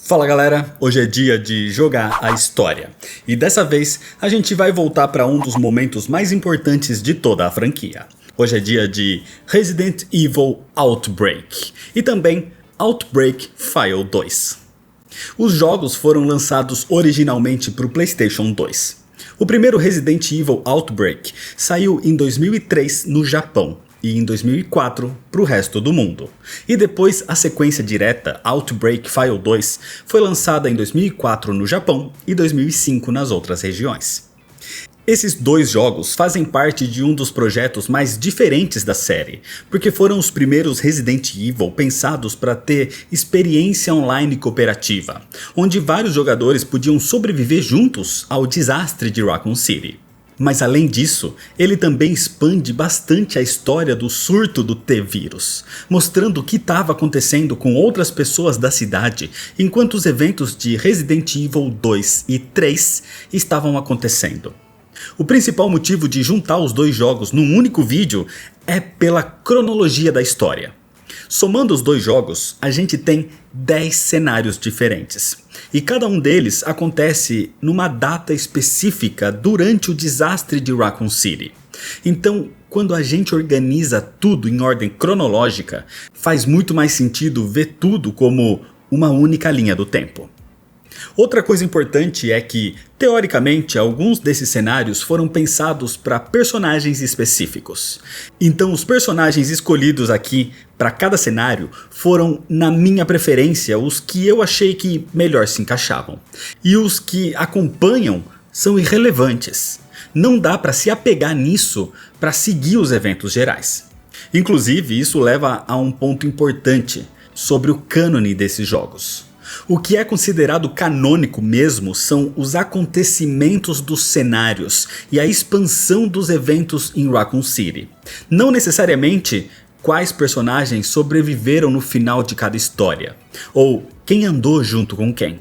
Fala galera, hoje é dia de jogar a história. E dessa vez a gente vai voltar para um dos momentos mais importantes de toda a franquia. Hoje é dia de Resident Evil Outbreak e também Outbreak File 2. Os jogos foram lançados originalmente para o PlayStation 2. O primeiro Resident Evil Outbreak saiu em 2003 no Japão e em 2004 para o resto do mundo. E depois a sequência direta Outbreak File 2 foi lançada em 2004 no Japão e 2005 nas outras regiões. Esses dois jogos fazem parte de um dos projetos mais diferentes da série, porque foram os primeiros Resident Evil pensados para ter experiência online cooperativa, onde vários jogadores podiam sobreviver juntos ao desastre de Raccoon City. Mas além disso, ele também expande bastante a história do surto do T-Vírus, mostrando o que estava acontecendo com outras pessoas da cidade enquanto os eventos de Resident Evil 2 e 3 estavam acontecendo. O principal motivo de juntar os dois jogos num único vídeo é pela cronologia da história. Somando os dois jogos, a gente tem 10 cenários diferentes, e cada um deles acontece numa data específica durante o desastre de Raccoon City. Então, quando a gente organiza tudo em ordem cronológica, faz muito mais sentido ver tudo como uma única linha do tempo. Outra coisa importante é que, teoricamente, alguns desses cenários foram pensados para personagens específicos. Então os personagens escolhidos aqui para cada cenário foram, na minha preferência, os que eu achei que melhor se encaixavam. E os que acompanham são irrelevantes. Não dá para se apegar nisso para seguir os eventos gerais. Inclusive, isso leva a um ponto importante sobre o cânone desses jogos. O que é considerado canônico mesmo são os acontecimentos dos cenários e a expansão dos eventos em Raccoon City. Não necessariamente quais personagens sobreviveram no final de cada história, ou quem andou junto com quem.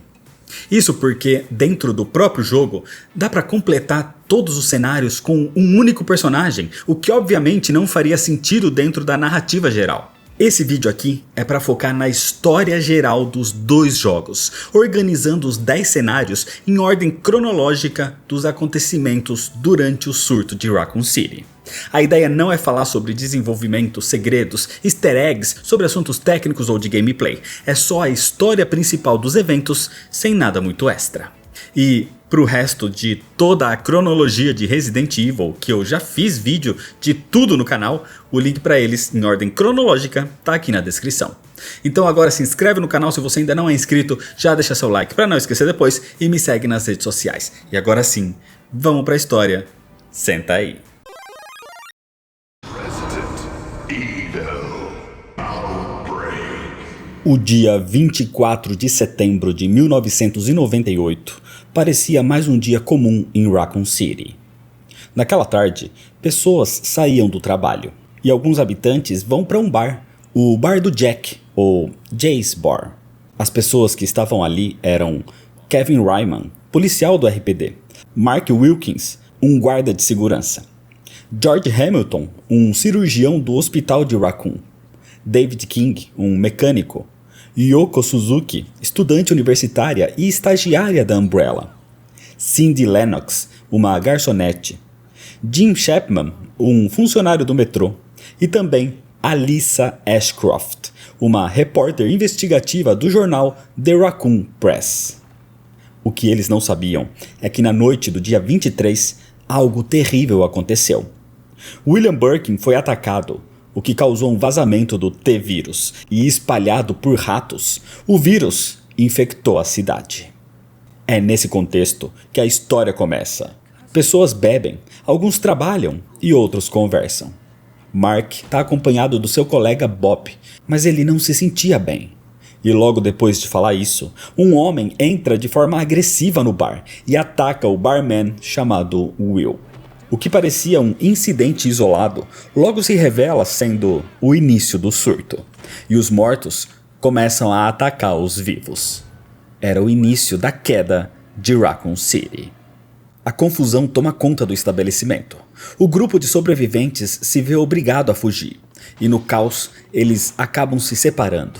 Isso porque dentro do próprio jogo dá para completar todos os cenários com um único personagem, o que obviamente não faria sentido dentro da narrativa geral. Esse vídeo aqui é para focar na história geral dos dois jogos, organizando os 10 cenários em ordem cronológica dos acontecimentos durante o surto de Raccoon City. A ideia não é falar sobre desenvolvimento, segredos, easter eggs, sobre assuntos técnicos ou de gameplay, é só a história principal dos eventos sem nada muito extra. E pro resto de toda a cronologia de Resident Evil, que eu já fiz vídeo de tudo no canal, o link para eles em ordem cronológica tá aqui na descrição. Então agora se inscreve no canal se você ainda não é inscrito, já deixa seu like para não esquecer depois e me segue nas redes sociais. E agora sim, vamos pra história, senta aí. O dia 24 de setembro de 1998 parecia mais um dia comum em Raccoon City. Naquela tarde, pessoas saíam do trabalho e alguns habitantes vão para um bar, o Bar do Jack, ou Jay's Bar. As pessoas que estavam ali eram Kevin Ryman, policial do RPD, Mark Wilkins, um guarda de segurança, George Hamilton, um cirurgião do hospital de Raccoon, David King, um mecânico, Yoko Suzuki, estudante universitária e estagiária da Umbrella, Cindy Lennox, uma garçonete, Jim Chapman, um funcionário do metrô, e também Alyssa Ashcroft, uma repórter investigativa do jornal The Raccoon Press. O que eles não sabiam é que na noite do dia 23, algo terrível aconteceu. William Birkin foi atacado, o que causou um vazamento do T-Vírus, e espalhado por ratos, o vírus infectou a cidade. É nesse contexto que a história começa. Pessoas bebem, alguns trabalham e outros conversam. Mark está acompanhado do seu colega Bob, mas ele não se sentia bem. E logo depois de falar isso, um homem entra de forma agressiva no bar e ataca o barman chamado Will. O que parecia um incidente isolado, logo se revela sendo o início do surto, e os mortos começam a atacar os vivos. Era o início da queda de Raccoon City. A confusão toma conta do estabelecimento. O grupo de sobreviventes se vê obrigado a fugir, e no caos eles acabam se separando.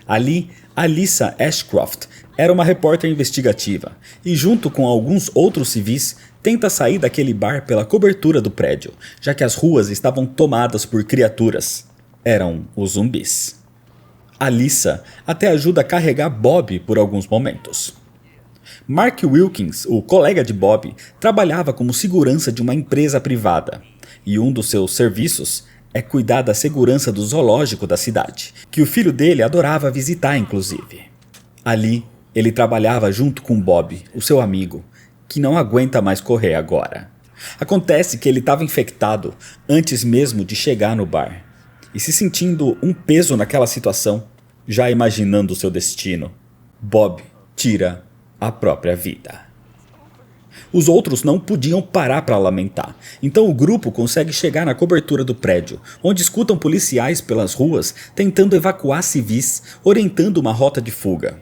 Ali, Alyssa Ashcroft era uma repórter investigativa e, junto com alguns outros civis, tenta sair daquele bar pela cobertura do prédio, já que as ruas estavam tomadas por criaturas. Eram os zumbis. Alyssa até ajuda a carregar Bob por alguns momentos. Mark Wilkins, o colega de Bob, trabalhava como segurança de uma empresa privada, e um dos seus serviços é cuidar da segurança do zoológico da cidade, que o filho dele adorava visitar inclusive. Ali, ele trabalhava junto com Bob, o seu amigo, que não aguenta mais correr agora. Acontece que ele estava infectado antes mesmo de chegar no bar, e se sentindo um peso naquela situação, já imaginando o seu destino, Bob tira a própria vida. Os outros não podiam parar para lamentar, então o grupo consegue chegar na cobertura do prédio, onde escutam policiais pelas ruas tentando evacuar civis, orientando uma rota de fuga.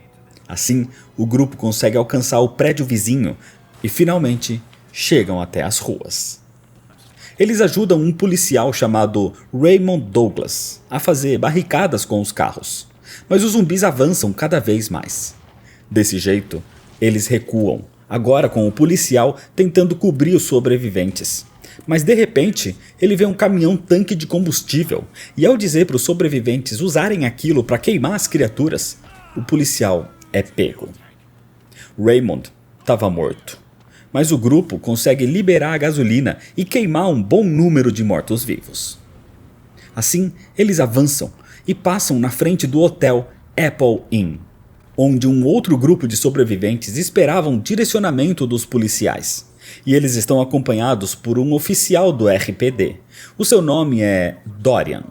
Assim, o grupo consegue alcançar o prédio vizinho e finalmente chegam até as ruas. Eles ajudam um policial chamado Raymond Douglas a fazer barricadas com os carros, mas os zumbis avançam cada vez mais. Desse jeito, eles recuam, agora com o policial tentando cobrir os sobreviventes. Mas de repente, ele vê um caminhão-tanque de combustível e ao dizer para os sobreviventes usarem aquilo para queimar as criaturas, o policial é pego. Raymond estava morto, mas o grupo consegue liberar a gasolina e queimar um bom número de mortos-vivos. Assim, eles avançam e passam na frente do hotel Apple Inn, onde um outro grupo de sobreviventes esperava um direcionamento dos policiais. E eles estão acompanhados por um oficial do RPD. O seu nome é Dorian.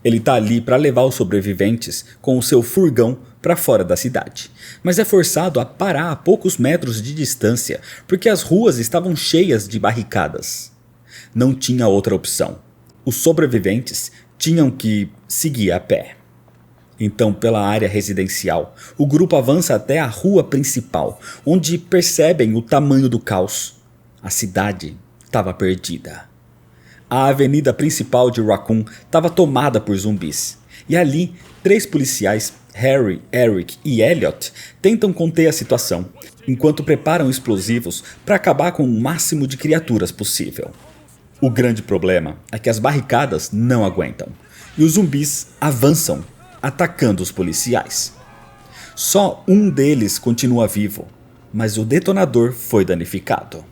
Ele está ali para levar os sobreviventes com o seu furgão para fora da cidade, mas é forçado a parar a poucos metros de distância porque as ruas estavam cheias de barricadas. Não tinha outra opção. Os sobreviventes tinham que seguir a pé. Então, pela área residencial, o grupo avança até a rua principal, onde percebem o tamanho do caos. A cidade estava perdida. A avenida principal de Raccoon estava tomada por zumbis. E ali, 3 policiais, Harry, Eric e Elliot, tentam conter a situação, enquanto preparam explosivos para acabar com o máximo de criaturas possível. O grande problema é que as barricadas não aguentam, e os zumbis avançam, atacando os policiais. Só um deles continua vivo, mas o detonador foi danificado.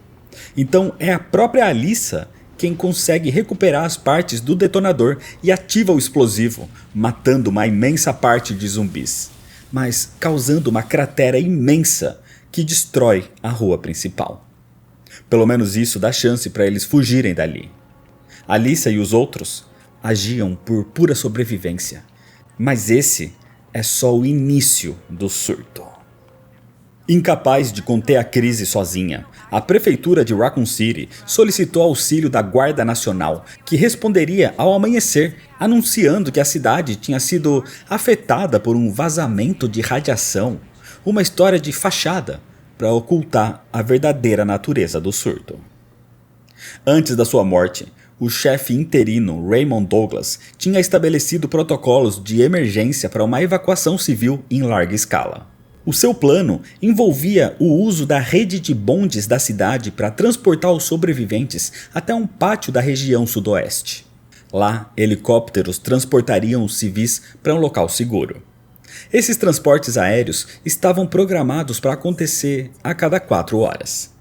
Então é a própria Alyssa quem consegue recuperar as partes do detonador e ativa o explosivo, matando uma imensa parte de zumbis, mas causando uma cratera imensa que destrói a rua principal. Pelo menos isso dá chance para eles fugirem dali. Alyssa e os outros agiam por pura sobrevivência, mas esse é só o início do surto. Incapaz de conter a crise sozinha, a prefeitura de Raccoon City solicitou auxílio da Guarda Nacional, que responderia ao amanhecer, anunciando que a cidade tinha sido afetada por um vazamento de radiação, uma história de fachada para ocultar a verdadeira natureza do surto. Antes da sua morte, o chefe interino Raymond Douglas tinha estabelecido protocolos de emergência para uma evacuação civil em larga escala. O seu plano envolvia o uso da rede de bondes da cidade para transportar os sobreviventes até um pátio da região sudoeste. Lá, helicópteros transportariam os civis para um local seguro. Esses transportes aéreos estavam programados para acontecer a cada 4 horas.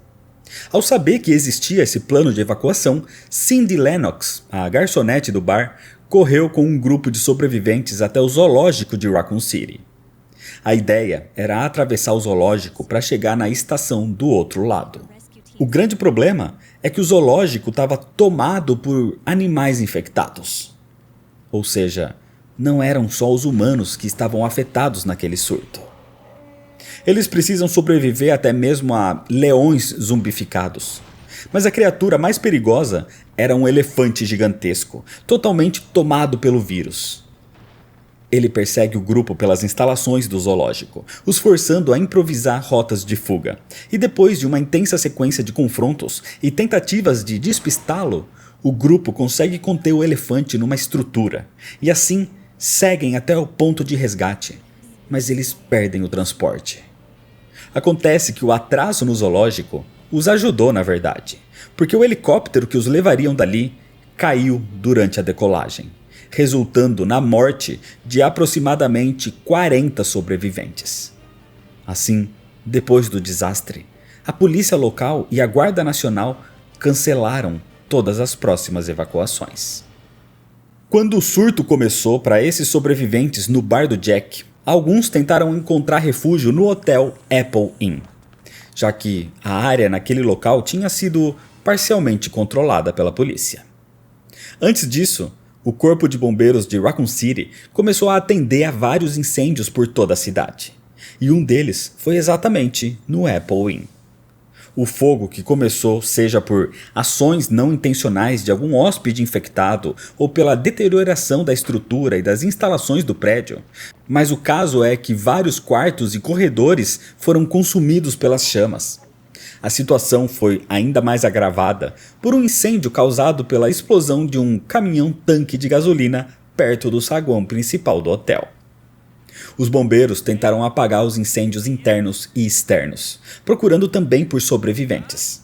Ao saber que existia esse plano de evacuação, Cindy Lennox, a garçonete do bar, correu com um grupo de sobreviventes até o zoológico de Raccoon City. A ideia era atravessar o zoológico para chegar na estação do outro lado. O grande problema é que o zoológico estava tomado por animais infectados. Ou seja, não eram só os humanos que estavam afetados naquele surto. Eles precisam sobreviver até mesmo a leões zumbificados. Mas a criatura mais perigosa era um elefante gigantesco, totalmente tomado pelo vírus. Ele persegue o grupo pelas instalações do zoológico, os forçando a improvisar rotas de fuga. E depois de uma intensa sequência de confrontos e tentativas de despistá-lo, o grupo consegue conter o elefante numa estrutura, e assim seguem até o ponto de resgate. mas eles perdem o transporte. Acontece que o atraso no zoológico os ajudou na verdade, porque o helicóptero que os levariam dali caiu durante a decolagem, resultando na morte de aproximadamente 40 sobreviventes. Assim, depois do desastre, a polícia local e a Guarda Nacional cancelaram todas as próximas evacuações. Quando o surto começou para esses sobreviventes no bar do Jack, alguns tentaram encontrar refúgio no hotel Apple Inn, já que a área naquele local tinha sido parcialmente controlada pela polícia. Antes disso, o corpo de bombeiros de Raccoon City começou a atender a vários incêndios por toda a cidade, e um deles foi exatamente no Apple Inn. O fogo que começou seja por ações não intencionais de algum hóspede infectado ou pela deterioração da estrutura e das instalações do prédio, mas o caso é que vários quartos e corredores foram consumidos pelas chamas. A situação foi ainda mais agravada por um incêndio causado pela explosão de um caminhão-tanque de gasolina perto do saguão principal do hotel. Os bombeiros tentaram apagar os incêndios internos e externos, procurando também por sobreviventes.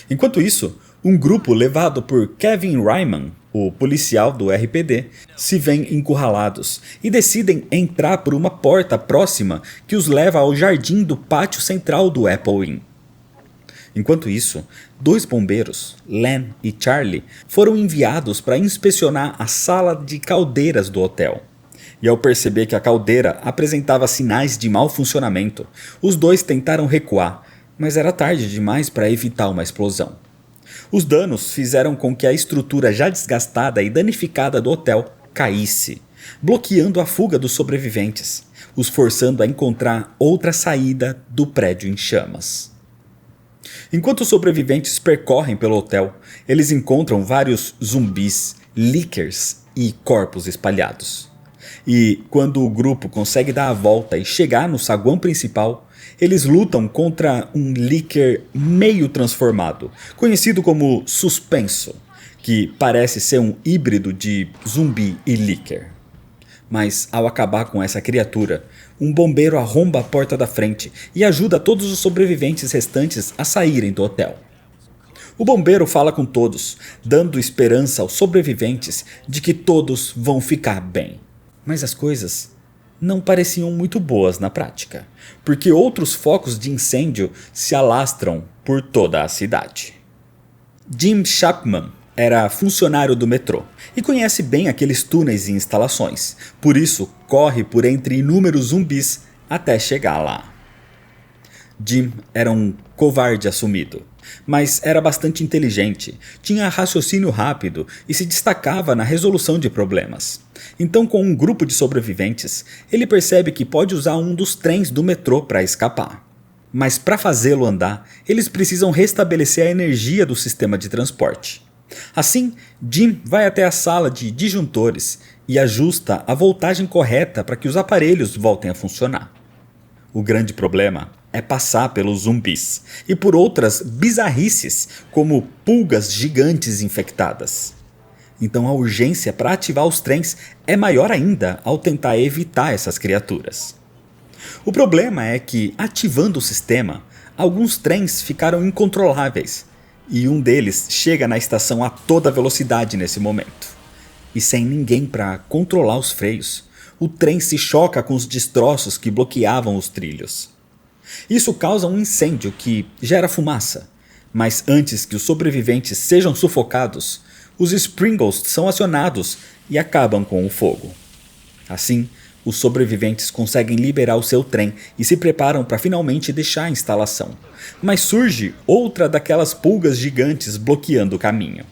Enquanto isso, um grupo levado por Kevin Ryman, o policial do RPD, se vêem encurralados e decidem entrar por uma porta próxima que os leva ao jardim do pátio central do Apple Inn. Enquanto isso, 2 bombeiros, Len e Charlie, foram enviados para inspecionar a sala de caldeiras do hotel. E ao perceber que a caldeira apresentava sinais de mau funcionamento, os 2 tentaram recuar, mas era tarde demais para evitar uma explosão. Os danos fizeram com que a estrutura já desgastada e danificada do hotel caísse, bloqueando a fuga dos sobreviventes, os forçando a encontrar outra saída do prédio em chamas. Enquanto os sobreviventes percorrem pelo hotel, eles encontram vários zumbis, lickers e corpos espalhados. E quando o grupo consegue dar a volta e chegar no saguão principal, eles lutam contra um licker meio transformado, conhecido como Suspenso, que parece ser um híbrido de zumbi e licker. Mas ao acabar com essa criatura, um bombeiro arromba a porta da frente e ajuda todos os sobreviventes restantes a saírem do hotel. O bombeiro fala com todos, dando esperança aos sobreviventes de que todos vão ficar bem. Mas as coisas não pareciam muito boas na prática, porque outros focos de incêndio se alastram por toda a cidade. Jim Chapman era funcionário do metrô e conhece bem aqueles túneis e instalações, por isso corre por entre inúmeros zumbis até chegar lá. Jim era um covarde assumido, mas era bastante inteligente, tinha raciocínio rápido e se destacava na resolução de problemas. Então, com um grupo de sobreviventes, ele percebe que pode usar um dos trens do metrô para escapar. Mas para fazê-lo andar, eles precisam restabelecer a energia do sistema de transporte. Assim, Jim vai até a sala de disjuntores e ajusta a voltagem correta para que os aparelhos voltem a funcionar. O grande problema é passar pelos zumbis e por outras bizarrices, como pulgas gigantes infectadas. Então a urgência para ativar os trens é maior ainda ao tentar evitar essas criaturas. O problema é que, ativando o sistema, alguns trens ficaram incontroláveis, e um deles chega na estação a toda velocidade nesse momento. E sem ninguém para controlar os freios, o trem se choca com os destroços que bloqueavam os trilhos. Isso causa um incêndio que gera fumaça, mas antes que os sobreviventes sejam sufocados, os Springles são acionados e acabam com o fogo. Assim, os sobreviventes conseguem liberar o seu trem e se preparam para finalmente deixar a instalação. Mas surge outra daquelas pulgas gigantes bloqueando o caminho.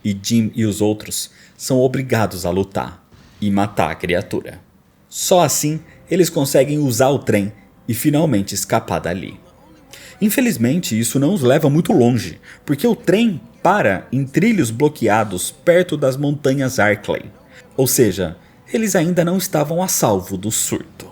E Jim e os outros são obrigados a lutar e matar a criatura. Só assim eles conseguem usar o trem e finalmente escapar dali. Infelizmente, isso não os leva muito longe, porque o trem para em trilhos bloqueados perto das montanhas Arklay. Ou seja, eles ainda não estavam a salvo do surto.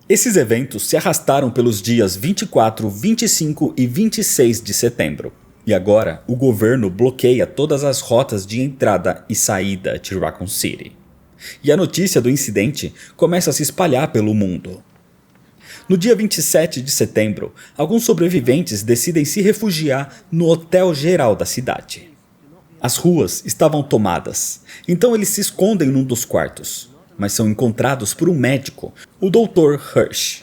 Esses eventos se arrastaram pelos dias 24, 25 e 26 de setembro. E agora, o governo bloqueia todas as rotas de entrada e saída de Raccoon City. e a notícia do incidente começa a se espalhar pelo mundo. No dia 27 de setembro, alguns sobreviventes decidem se refugiar no hotel geral da cidade. As ruas estavam tomadas, então eles se escondem num dos quartos, mas são encontrados por um médico, o Dr. Hirsch,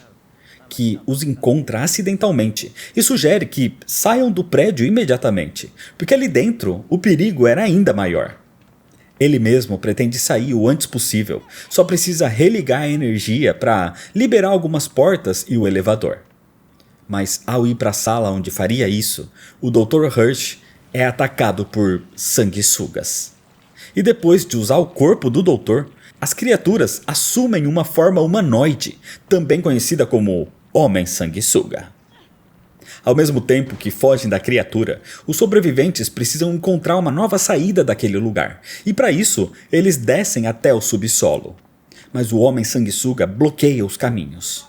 que os encontra acidentalmente e sugere que saiam do prédio imediatamente, porque ali dentro o perigo era ainda maior. Ele mesmo pretende sair o antes possível, só precisa religar a energia para liberar algumas portas e o elevador. Mas ao ir para a sala onde faria isso, o Dr. Hirsch é atacado por sanguessugas. E depois de usar o corpo do doutor, as criaturas assumem uma forma humanoide, também conhecida como Homem-Sanguessuga. Ao mesmo tempo que fogem da criatura, os sobreviventes precisam encontrar uma nova saída daquele lugar, e para isso eles descem até o subsolo. Mas o Homem-Sanguessuga bloqueia os caminhos.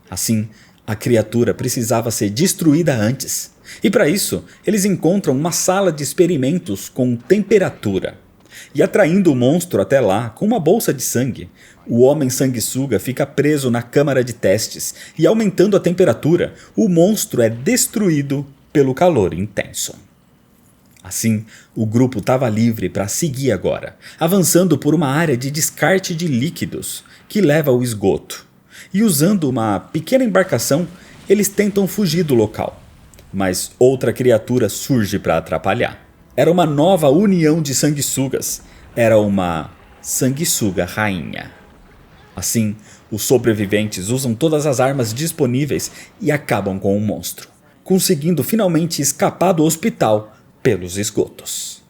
Assim, a criatura precisava ser destruída antes, e para isso eles encontram uma sala de experimentos com temperatura. E atraindo o monstro até lá com uma bolsa de sangue, o Homem-Sanguessuga fica preso na câmara de testes e, aumentando a temperatura, o monstro é destruído pelo calor intenso. Assim, o grupo estava livre para seguir agora, avançando por uma área de descarte de líquidos que leva ao esgoto. E usando uma pequena embarcação, eles tentam fugir do local. Mas outra criatura surge para atrapalhar. Era uma nova união de sanguessugas. Era uma sanguessuga rainha. Assim, os sobreviventes usam todas as armas disponíveis e acabam com o monstro, conseguindo finalmente escapar do hospital pelos esgotos.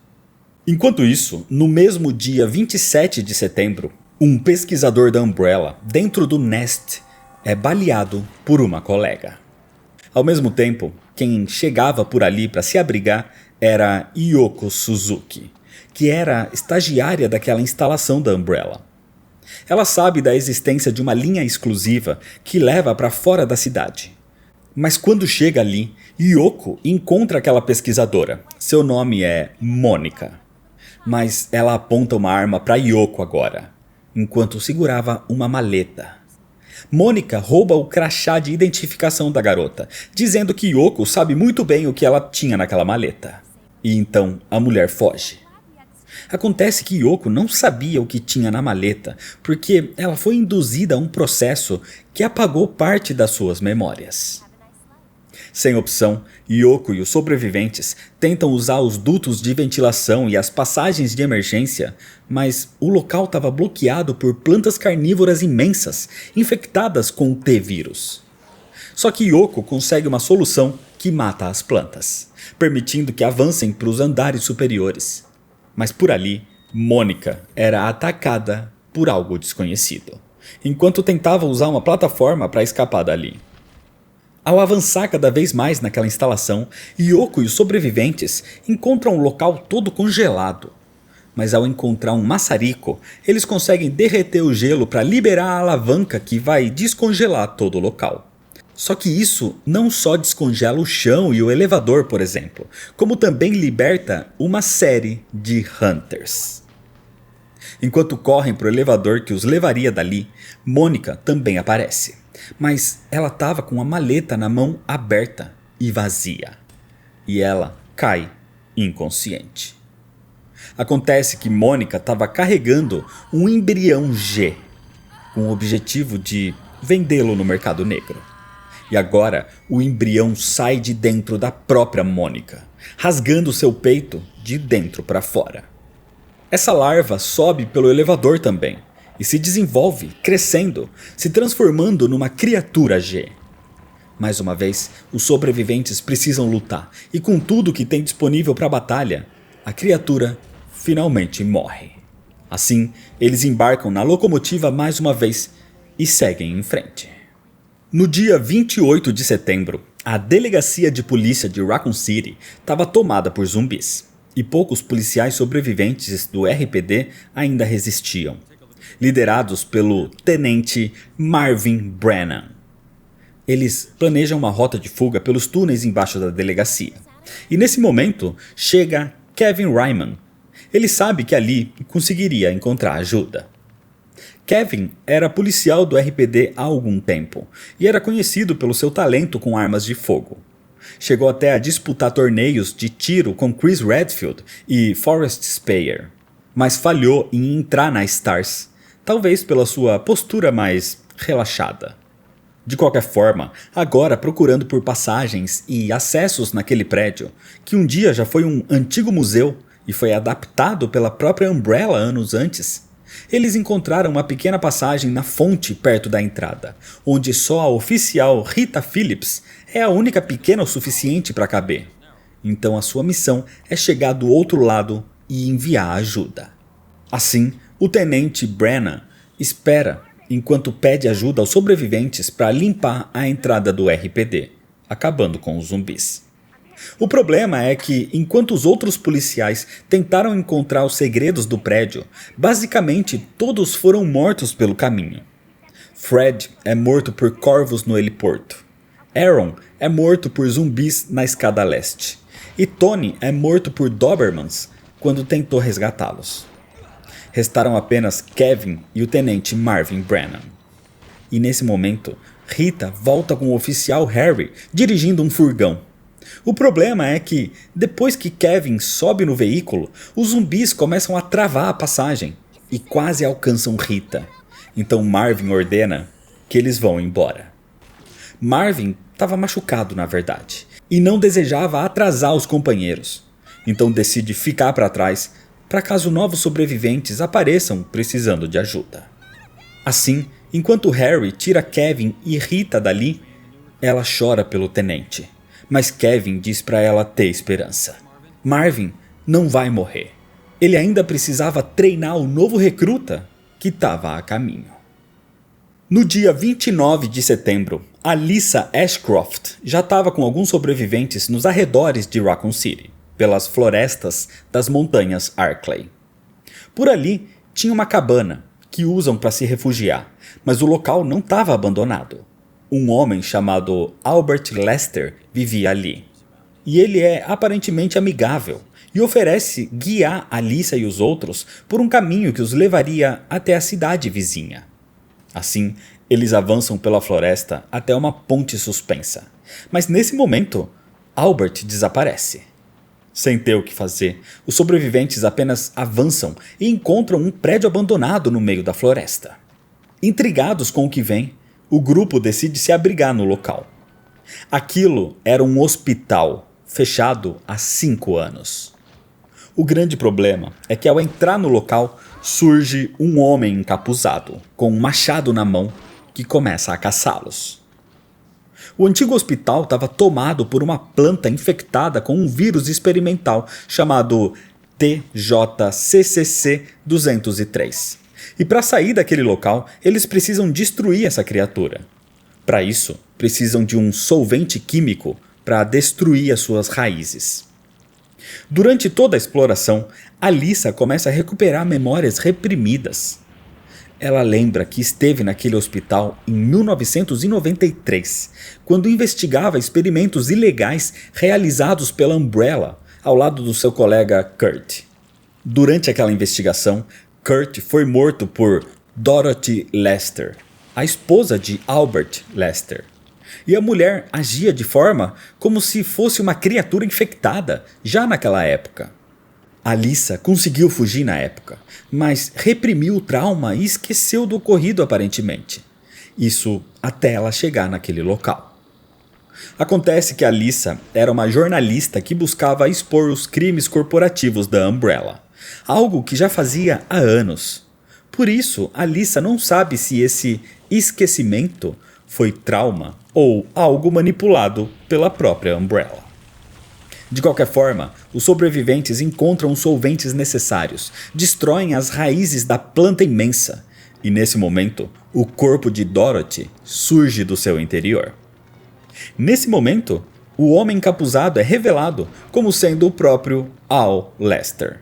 Enquanto isso, no mesmo dia 27 de setembro, um pesquisador da Umbrella, dentro do Nest, é baleado por uma colega. Ao mesmo tempo, quem chegava por ali para se abrigar era Yoko Suzuki, que era estagiária daquela instalação da Umbrella. Ela sabe da existência de uma linha exclusiva que leva para fora da cidade. Mas quando chega ali, Yoko encontra aquela pesquisadora. Seu nome é Mônica. Mas ela aponta uma arma para Yoko agora, enquanto segurava uma maleta. Mônica rouba o crachá de identificação da garota, dizendo que Yoko sabe muito bem o que ela tinha naquela maleta. E então a mulher foge. Acontece que Yoko não sabia o que tinha na maleta, porque ela foi induzida a um processo que apagou parte das suas memórias. Sem opção, Yoko e os sobreviventes tentam usar os dutos de ventilação e as passagens de emergência, mas o local estava bloqueado por plantas carnívoras imensas, infectadas com o T-vírus. Só que Yoko consegue uma solução que mata as plantas, permitindo que avancem para os andares superiores. Mas por ali, Mônica era atacada por algo desconhecido, enquanto tentava usar uma plataforma para escapar dali. Ao avançar cada vez mais naquela instalação, Yoko e os sobreviventes encontram o local todo congelado. Mas ao encontrar um maçarico, eles conseguem derreter o gelo para liberar a alavanca que vai descongelar todo o local. Só que isso não só descongela o chão e o elevador, por exemplo, como também liberta uma série de Hunters. Enquanto correm para o elevador que os levaria dali, Mônica também aparece. Mas ela estava com a maleta na mão aberta e vazia. E ela cai inconsciente. Acontece que Mônica estava carregando um embrião G, com o objetivo de vendê-lo no mercado negro. E agora o embrião sai de dentro da própria Mônica, rasgando seu peito de dentro para fora. Essa larva sobe pelo elevador também e se desenvolve, crescendo, se transformando numa criatura G. Mais uma vez, os sobreviventes precisam lutar e com tudo que tem disponível para a batalha, a criatura finalmente morre. Assim, eles embarcam na locomotiva mais uma vez e seguem em frente. No dia 28 de setembro, a delegacia de polícia de Raccoon City estava tomada por zumbis, e poucos policiais sobreviventes do RPD ainda resistiam, liderados pelo tenente Marvin Brennan. Eles planejam uma rota de fuga pelos túneis embaixo da delegacia, e nesse momento chega Kevin Ryman. Ele sabe que ali conseguiria encontrar ajuda. Kevin era policial do RPD há algum tempo e era conhecido pelo seu talento com armas de fogo. Chegou até a disputar torneios de tiro com Chris Redfield e Forrest Speyer, mas falhou em entrar na Stars, talvez pela sua postura mais relaxada. De qualquer forma, agora procurando por passagens e acessos naquele prédio, que um dia já foi um antigo museu e foi adaptado pela própria Umbrella anos antes, eles encontraram uma pequena passagem na fonte perto da entrada, onde só a oficial Rita Phillips é a única pequena o suficiente para caber. Então a sua missão é chegar do outro lado e enviar ajuda. Assim, o tenente Brennan espera enquanto pede ajuda aos sobreviventes para limpar a entrada do RPD, acabando com os zumbis. O problema é que, enquanto os outros policiais tentaram encontrar os segredos do prédio, basicamente todos foram mortos pelo caminho. Fred é morto por corvos no heliporto. Aaron é morto por zumbis na escada leste. E Tony é morto por Dobermans quando tentou resgatá-los. Restaram apenas Kevin e o tenente Marvin Brennan. E nesse momento, Rita volta com o oficial Harry dirigindo um furgão. O problema é que, depois que Kevin sobe no veículo, os zumbis começam a travar a passagem e quase alcançam Rita. Então Marvin ordena que eles vão embora. Marvin estava machucado, na verdade, e não desejava atrasar os companheiros. Então decide ficar para trás para caso novos sobreviventes apareçam precisando de ajuda. Assim, enquanto Harry tira Kevin e Rita dali, ela chora pelo tenente. Mas Kevin diz para ela ter esperança. Marvin não vai morrer. Ele ainda precisava treinar o novo recruta que estava a caminho. No dia 29 de setembro, Alyssa Ashcroft já estava com alguns sobreviventes nos arredores de Raccoon City, pelas florestas das montanhas Arklay. Por ali tinha uma cabana que usam para se refugiar, mas o local não estava abandonado. Um homem chamado Albert Lester vivia ali. E ele é aparentemente amigável e oferece guiar Alyssa e os outros por um caminho que os levaria até a cidade vizinha. Assim, eles avançam pela floresta até uma ponte suspensa. Mas nesse momento, Albert desaparece. Sem ter o que fazer, os sobreviventes apenas avançam e encontram um prédio abandonado no meio da floresta. Intrigados com o que vem, o grupo decide se abrigar no local. Aquilo era um hospital, fechado há 5 anos. O grande problema é que ao entrar no local, surge um homem encapuzado, com um machado na mão, que começa a caçá-los. O antigo hospital estava tomado por uma planta infectada com um vírus experimental chamado TJCCC-203. E para sair daquele local, eles precisam destruir essa criatura. Para isso, precisam de um solvente químico para destruir as suas raízes. Durante toda a exploração, Alyssa começa a recuperar memórias reprimidas. Ela lembra que esteve naquele hospital em 1993, quando investigava experimentos ilegais realizados pela Umbrella, ao lado do seu colega Kurt. Durante aquela investigação, Kurt foi morto por Dorothy Lester, a esposa de Albert Lester. E a mulher agia de forma como se fosse uma criatura infectada, já naquela época. Alyssa conseguiu fugir na época, mas reprimiu o trauma e esqueceu do ocorrido aparentemente. Isso até ela chegar naquele local. Acontece que Alyssa era uma jornalista que buscava expor os crimes corporativos da Umbrella, algo que já fazia há anos. Por isso, Alyssa não sabe se esse esquecimento foi trauma ou algo manipulado pela própria Umbrella. De qualquer forma, os sobreviventes encontram os solventes necessários, destroem as raízes da planta imensa, e nesse momento, o corpo de Dorothy surge do seu interior. Nesse momento, o homem encapuzado é revelado como sendo o próprio Al Lester.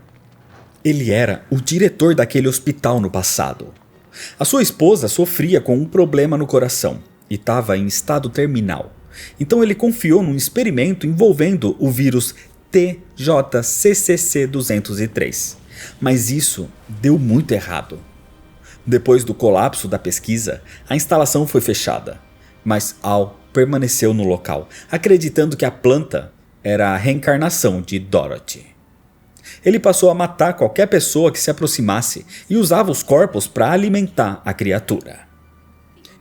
Ele era o diretor daquele hospital no passado. A sua esposa sofria com um problema no coração e estava em estado terminal. Então ele confiou num experimento envolvendo o vírus TJCCC-203. Mas isso deu muito errado. Depois do colapso da pesquisa, a instalação foi fechada, mas Al permaneceu no local, acreditando que a planta era a reencarnação de Dorothy. Ele passou a matar qualquer pessoa que se aproximasse e usava os corpos para alimentar a criatura.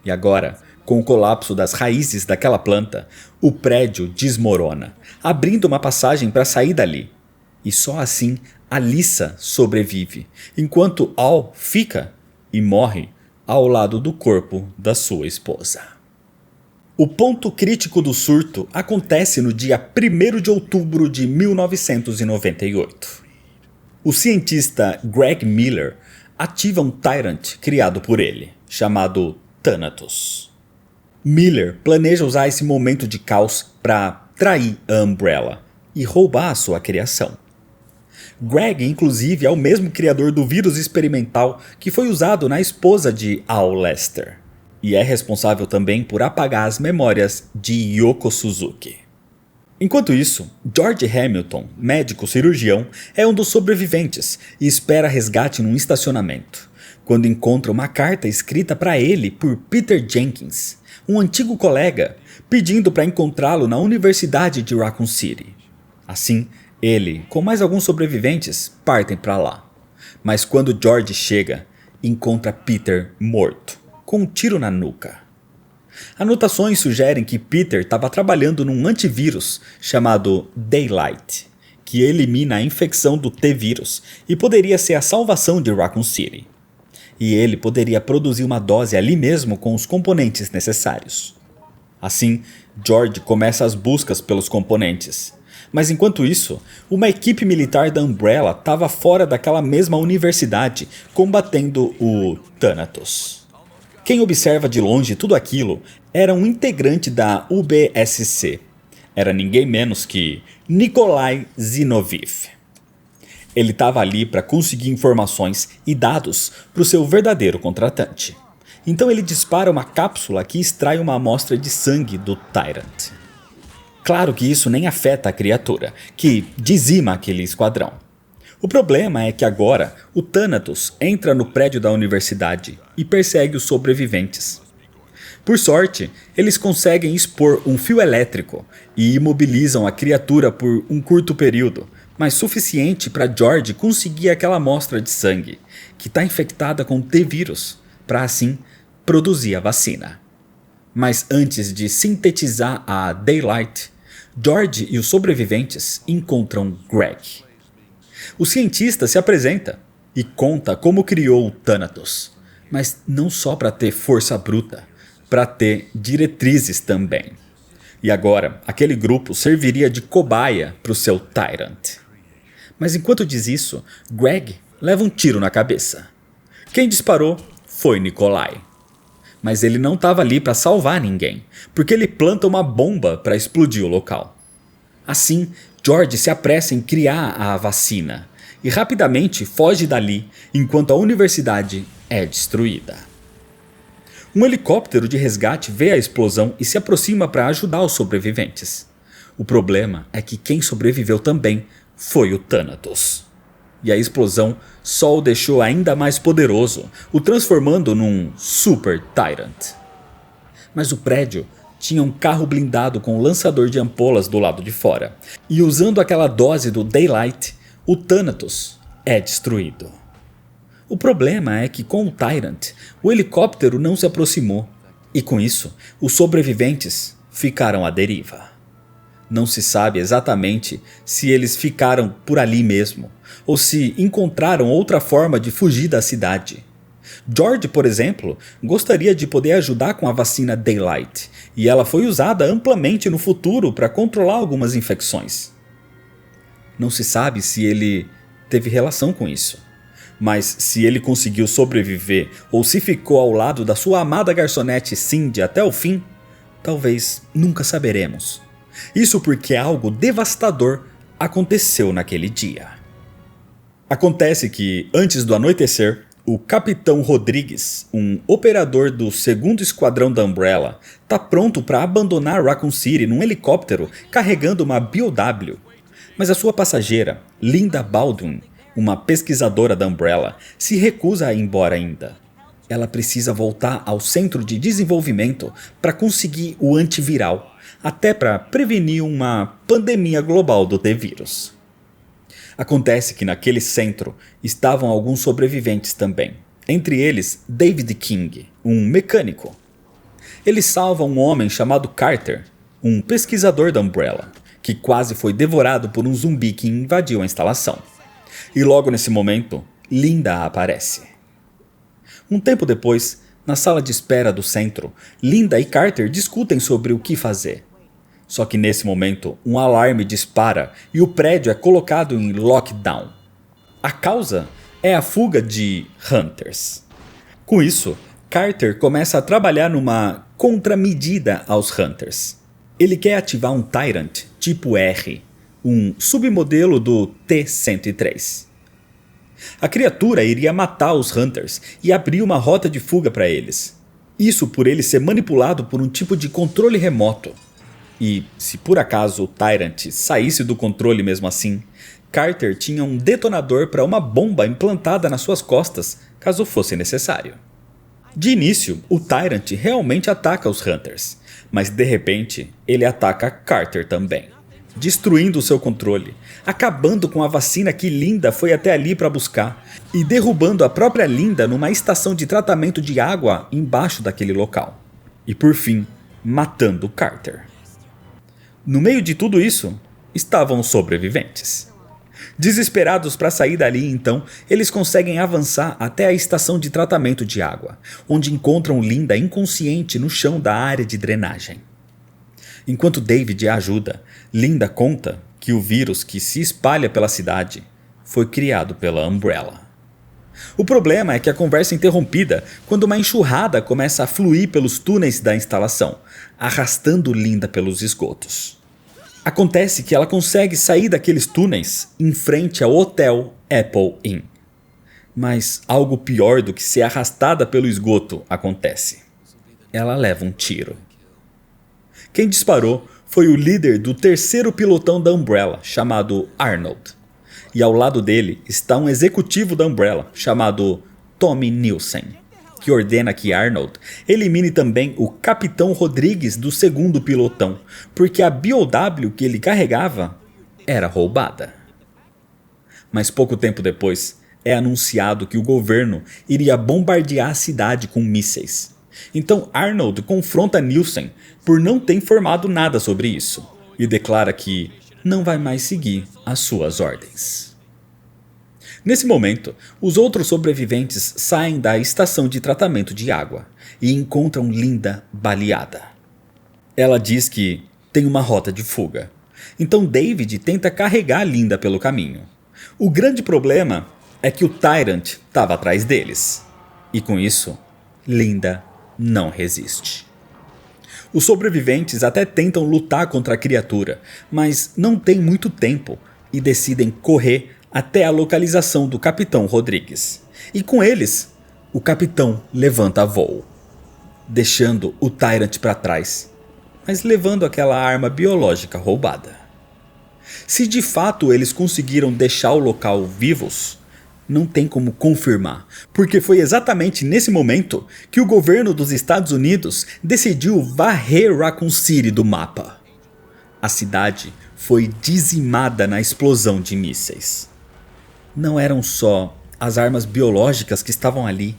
E agora, com o colapso das raízes daquela planta, o prédio desmorona, abrindo uma passagem para sair dali. E só assim Alyssa sobrevive, enquanto Al fica e morre ao lado do corpo da sua esposa. O ponto crítico do surto acontece no dia 1º de outubro de 1998. O cientista Greg Miller ativa um Tyrant criado por ele, chamado Thanatos. Miller planeja usar esse momento de caos para trair a Umbrella e roubar a sua criação. Greg, inclusive, é o mesmo criador do vírus experimental que foi usado na esposa de Al Lester, e é responsável também por apagar as memórias de Yoko Suzuki. Enquanto isso, George Hamilton, médico cirurgião, é um dos sobreviventes e espera resgate num estacionamento, quando encontra uma carta escrita para ele por Peter Jenkins, um antigo colega, pedindo para encontrá-lo na Universidade de Raccoon City. Assim, ele, com mais alguns sobreviventes, partem para lá. Mas quando George chega, encontra Peter morto, com um tiro na nuca. Anotações sugerem que Peter estava trabalhando num antivírus chamado Daylight, que elimina a infecção do T-vírus e poderia ser a salvação de Raccoon City. E ele poderia produzir uma dose ali mesmo com os componentes necessários. Assim, George começa as buscas pelos componentes. Mas enquanto isso, uma equipe militar da Umbrella estava fora daquela mesma universidade, combatendo o Thanatos. Quem observa de longe tudo aquilo era um integrante da UBSC. Era ninguém menos que Nikolai Zinoviev. Ele estava ali para conseguir informações e dados para o seu verdadeiro contratante. Então ele dispara uma cápsula que extrai uma amostra de sangue do Tyrant. Claro que isso nem afeta a criatura, que dizima aquele esquadrão. O problema é que agora o Thanatos entra no prédio da universidade e persegue os sobreviventes. Por sorte, eles conseguem expor um fio elétrico e imobilizam a criatura por um curto período, mas suficiente para George conseguir aquela amostra de sangue, que está infectada com T-vírus, para assim produzir a vacina. Mas antes de sintetizar a Daylight, George e os sobreviventes encontram Greg. O cientista se apresenta e conta como criou o Thanatos, mas não só para ter força bruta, para ter diretrizes também. E agora, aquele grupo serviria de cobaia para o seu Tyrant. Mas enquanto diz isso, Greg leva um tiro na cabeça. Quem disparou foi Nikolai. Mas ele não estava ali para salvar ninguém, porque ele planta uma bomba para explodir o local. Assim, George se apressa em criar a vacina e rapidamente foge dali enquanto a universidade é destruída. Um helicóptero de resgate vê a explosão e se aproxima para ajudar os sobreviventes. O problema é que quem sobreviveu também foi o Thanatos. E a explosão só o deixou ainda mais poderoso, o transformando num Super Tyrant. Mas o prédio tinha um carro blindado com lançador de ampolas do lado de fora, e usando aquela dose do Daylight, o Thanatos é destruído. O problema é que com o Tyrant, o helicóptero não se aproximou, e com isso, os sobreviventes ficaram à deriva. Não se sabe exatamente se eles ficaram por ali mesmo, ou se encontraram outra forma de fugir da cidade. George, por exemplo, gostaria de poder ajudar com a vacina Daylight, e ela foi usada amplamente no futuro para controlar algumas infecções. Não se sabe se ele teve relação com isso, mas se ele conseguiu sobreviver ou se ficou ao lado da sua amada garçonete Cindy até o fim, talvez nunca saberemos. Isso porque algo devastador aconteceu naquele dia. Acontece que, antes do anoitecer, o Capitão Rodrigues, um operador do 2º Esquadrão da Umbrella, está pronto para abandonar Raccoon City num helicóptero carregando uma BOW. Mas a sua passageira, Linda Baldwin, uma pesquisadora da Umbrella, se recusa a ir embora ainda. ela precisa voltar ao centro de desenvolvimento para conseguir o antiviral, até para prevenir uma pandemia global do T-vírus. Acontece que naquele centro estavam alguns sobreviventes também, entre eles David King, um mecânico. Ele salva um homem chamado Carter, um pesquisador da Umbrella, que quase foi devorado por um zumbi que invadiu a instalação. E logo nesse momento, Linda aparece. Um tempo depois, na sala de espera do centro, Linda e Carter discutem sobre o que fazer. Só que nesse momento, um alarme dispara e o prédio é colocado em lockdown. A causa é a fuga de Hunters. Com isso, Carter começa a trabalhar numa contramedida aos Hunters. Ele quer ativar um Tyrant tipo R, um submodelo do T-103. A criatura iria matar os Hunters e abrir uma rota de fuga para eles. Isso por ele ser manipulado por um tipo de controle remoto. E, se por acaso o Tyrant saísse do controle mesmo assim, Carter tinha um detonador para uma bomba implantada nas suas costas, caso fosse necessário. De início, o Tyrant realmente ataca os Hunters, mas de repente ele ataca Carter também, destruindo o seu controle, acabando com a vacina que Linda foi até ali para buscar e derrubando a própria Linda numa estação de tratamento de água embaixo daquele local. E por fim, matando Carter. No meio de tudo isso, estavam os sobreviventes. Desesperados para sair dali então, eles conseguem avançar até a estação de tratamento de água, onde encontram Linda inconsciente no chão da área de drenagem. Enquanto David a ajuda, Linda conta que o vírus que se espalha pela cidade foi criado pela Umbrella. O problema é que a conversa é interrompida quando uma enxurrada começa a fluir pelos túneis da instalação, arrastando Linda pelos esgotos. Acontece que ela consegue sair daqueles túneis em frente ao hotel Apple Inn. Mas algo pior do que ser arrastada pelo esgoto acontece. Ela leva um tiro. Quem disparou foi o líder do terceiro pilotão da Umbrella, chamado Arnold. E ao lado dele está um executivo da Umbrella, chamado Tommy Nielsen, que ordena que Arnold elimine também o Capitão Rodrigues do segundo pilotão, porque a BOW que ele carregava era roubada. Mas pouco tempo depois, é anunciado que o governo iria bombardear a cidade com mísseis. Então Arnold confronta Nielsen por não ter informado nada sobre isso, e declara que não vai mais seguir as suas ordens. Nesse momento, os outros sobreviventes saem da estação de tratamento de água e encontram Linda baleada. Ela diz que tem uma rota de fuga, então David tenta carregar Linda pelo caminho. O grande problema é que o Tyrant estava atrás deles, e com isso, Linda não resiste. Os sobreviventes até tentam lutar contra a criatura, mas não têm muito tempo e decidem correr até a localização do Capitão Rodrigues. E com eles, o capitão levanta voo, deixando o Tyrant para trás, mas levando aquela arma biológica roubada. Se de fato eles conseguiram deixar o local vivos, não tem como confirmar, porque foi exatamente nesse momento que o governo dos Estados Unidos decidiu varrer Raccoon City do mapa. A cidade foi dizimada na explosão de mísseis. Não eram só as armas biológicas que estavam ali,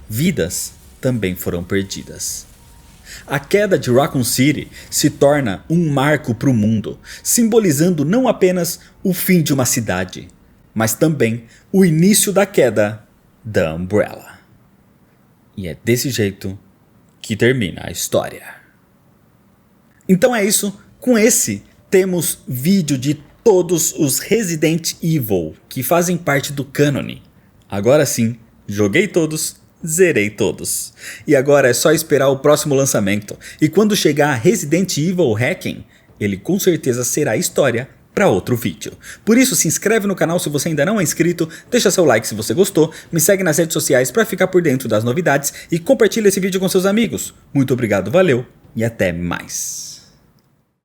vidas também foram perdidas. A queda de Raccoon City se torna um marco para o mundo, simbolizando não apenas o fim de uma cidade, mas também o início da queda da Umbrella. E é desse jeito que termina a história. Então é isso, com esse temos vídeo de todos os Resident Evil que fazem parte do cânone. Agora sim, joguei todos, zerei todos. E agora é só esperar o próximo lançamento. E quando chegar Resident Evil Hacking, ele com certeza será história para outro vídeo. Por isso, se inscreve no canal se você ainda não é inscrito, deixa seu like se você gostou, me segue nas redes sociais para ficar por dentro das novidades e compartilha esse vídeo com seus amigos. Muito obrigado, valeu e até mais.